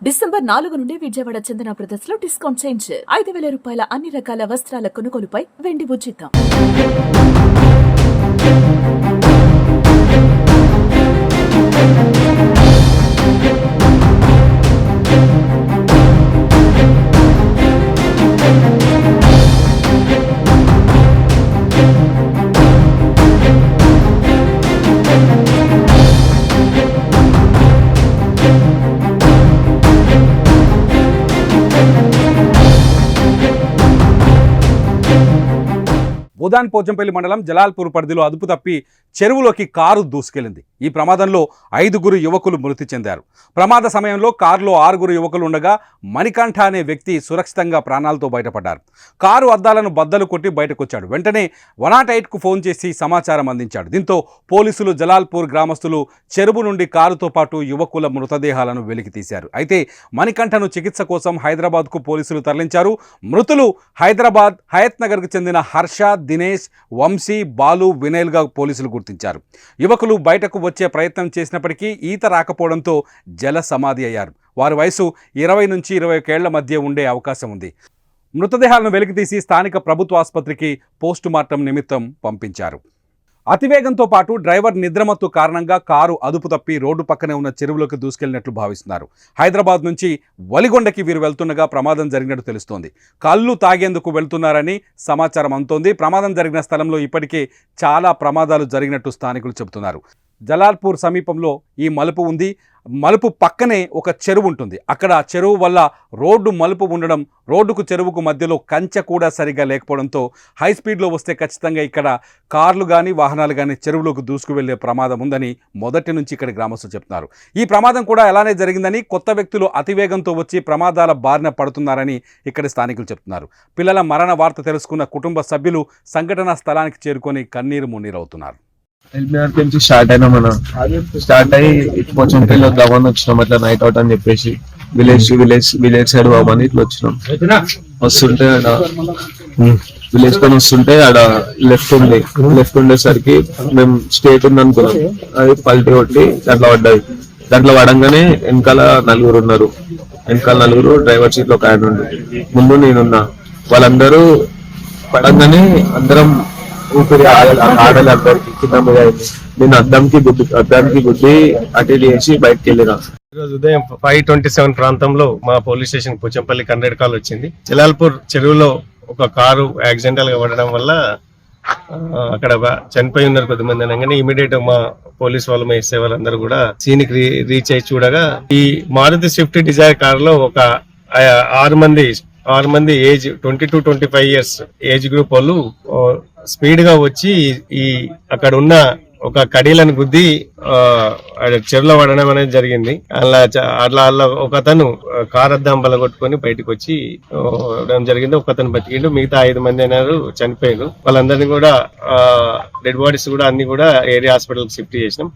December 4 నుండి విజయవాడ చందన brothers లో discount change 5,000 రూపాయల అన్ని రకాల వస్త్రాల కొనుగోలుపై వెండి ఉచితం. బోధాన్ పోచంపల్లి మండలం జలాల్పూర్ పరిధిలో అదుపు తప్పి చెరువులోకి కారు దూసుకెళ్లింది. ఈ ప్రమాదంలో 5 యువకులు మృతి చెందారు. ప్రమాద సమయంలో కారులో 6 యువకులు ఉండగా మణికంఠ అనే వ్యక్తి సురక్షితంగా ప్రాణాలతో బయటపడ్డారు. కారు అద్దాలను బద్దలు కొట్టి బయటకొచ్చాడు. వెంటనే 108కు ఫోన్ చేసి సమాచారం అందించాడు. దీంతో పోలీసులు, జలాల్పూర్ గ్రామస్తులు చెరువు నుండి కారుతో పాటు యువకుల మృతదేహాలను వెలికి తీశారు. అయితే మణికంఠను చికిత్స కోసం హైదరాబాద్కు పోలీసులు తరలించారు. మృతులు హైదరాబాద్ హయత్ నగర్కు చెందిన హర్ష, దినేష్, వంశీ, బాలు, వినయల్గా పోలీసులు గుర్తించారు. యువకులు బయటకు వచ్చే ప్రయత్నం చేసినప్పటికీ ఈత రాకపోవడంతో జల సమాధి అయ్యారు. వారి వయసు 20 నుంచి 21 ఏళ్ల మధ్య ఉండే అవకాశం ఉంది. మృతదేహాలను వెలికితీసి స్థానిక ప్రభుత్వ ఆసుపత్రికి పోస్టుమార్టం నిమిత్తం పంపించారు. అతివేగంతో పాటు డ్రైవర్ నిద్రమత్తు కారణంగా కారు అదుపు తప్పి రోడ్డు పక్కనే ఉన్న చెరువులోకి దూసుకెళ్లినట్లు భావిస్తున్నారు. హైదరాబాద్ నుంచి వలిగొండకి వీరు వెళ్తుండగా ప్రమాదం జరిగినట్టు తెలుస్తోంది. కళ్ళు తాగేందుకు వెళ్తున్నారని సమాచారం అందుతోంది. ప్రమాదం జరిగిన స్థలంలో ఇప్పటికే చాలా ప్రమాదాలు జరిగినట్టు స్థానికులు చెబుతున్నారు. జలాల్పూర్ సమీపంలో ఈ మలుపు ఉంది. మలుపు పక్కనే ఒక చెరువు ఉంటుంది. అక్కడ చెరువు వల్ల రోడ్డు మలుపు ఉండడం, రోడ్డుకు చెరువుకు మధ్యలో కంచె కూడా సరిగా లేకపోవడంతో హై స్పీడ్లో వస్తే ఖచ్చితంగా ఇక్కడ కార్లు కానీ వాహనాలు కానీ చెరువులోకి దూసుకు వెళ్లే ప్రమాదం ఉందని మొదటి నుంచి ఇక్కడ గ్రామస్తులు చెప్తున్నారు. ఈ ప్రమాదం కూడా ఎలానే జరిగిందని, కొత్త వ్యక్తులు అతివేగంతో వచ్చి ప్రమాదాల బారిన పడుతున్నారని ఇక్కడ స్థానికులు చెప్తున్నారు. పిల్లల మరణ వార్త తెలుసుకున్న కుటుంబ సభ్యులు సంఘటనా స్థలానికి చేరుకొని కన్నీరు మున్నీరవుతున్నారు. ఎల్బీఆర్ నుంచి స్టార్ట్ అయినా అయ్యి కొంచెం వద్దామని వచ్చినాం. అట్లా నైట్ అవుట్ అని చెప్పేసి విలేజ్ సైడ్ పోమని ఇట్లా వచ్చినాం. వస్తుంటే విలేజ్ కొని వస్తుంటే ఆడ లెఫ్ట్ ఉండేసరికి మేము స్టేట్ ఉంది అనుకున్నాం. అది పల్టీ కొట్టి దాంట్లో పడంగానే వెనకాల 4 ఉన్నారు. డ్రైవర్ సీట్ లో ఒక ఆయన ఉండి, ముందు నేనున్నా. వాళ్ళందరూ పడంగానే అందరం ఊపిరి ఆడలు అందరికి కింద మీద అయింది. నేను అద్దంకి గుద్ది అటు చేసి బయటకు వెళ్ళినా. ఈరోజు ఉదయం 5:27 ప్రాంతంలో మా పోలీస్ స్టేషన్ పోచంపల్లి కండ్రెడ్ కాల్ వచ్చింది. జలాల్పూర్ చెరువులో ఒక కారు యాక్సిడెంటల్ గా పడడం వల్ల అక్కడ చనిపోయి ఉన్నారు కొద్దిమంది అనగానే ఇమీడియట్ మా పోలీస్ వాళ్ళు, మా ఎస్ఐ వాళ్ళందరూ కూడా సీన్ కి రీచ్ అయ్యి చూడగా ఈ మారుతి స్విఫ్ట్ డిజైర్ కార్ లో ఒక 6 మంది ఏజ్ 22-25 ఇయర్స్ ఏజ్ గ్రూప్ వాళ్ళు స్పీడ్ గా వచ్చి ఈ అక్కడ ఉన్న ఒక కడీలను గుద్ది చెరువులో పడడం అనేది జరిగింది. అట్లా ఒక అతను కార్ అద్దం బలగొట్టుకొని బయటకు వచ్చి జరిగింది. ఒక అతను బతికిండు, మిగతా 5 మంది అయినారు చనిపోయారు. వాళ్ళందరినీ కూడా డెడ్ బాడీస్ కూడా అన్ని కూడా ఏరియా హాస్పిటల్ షిఫ్ట్ చేసినాం.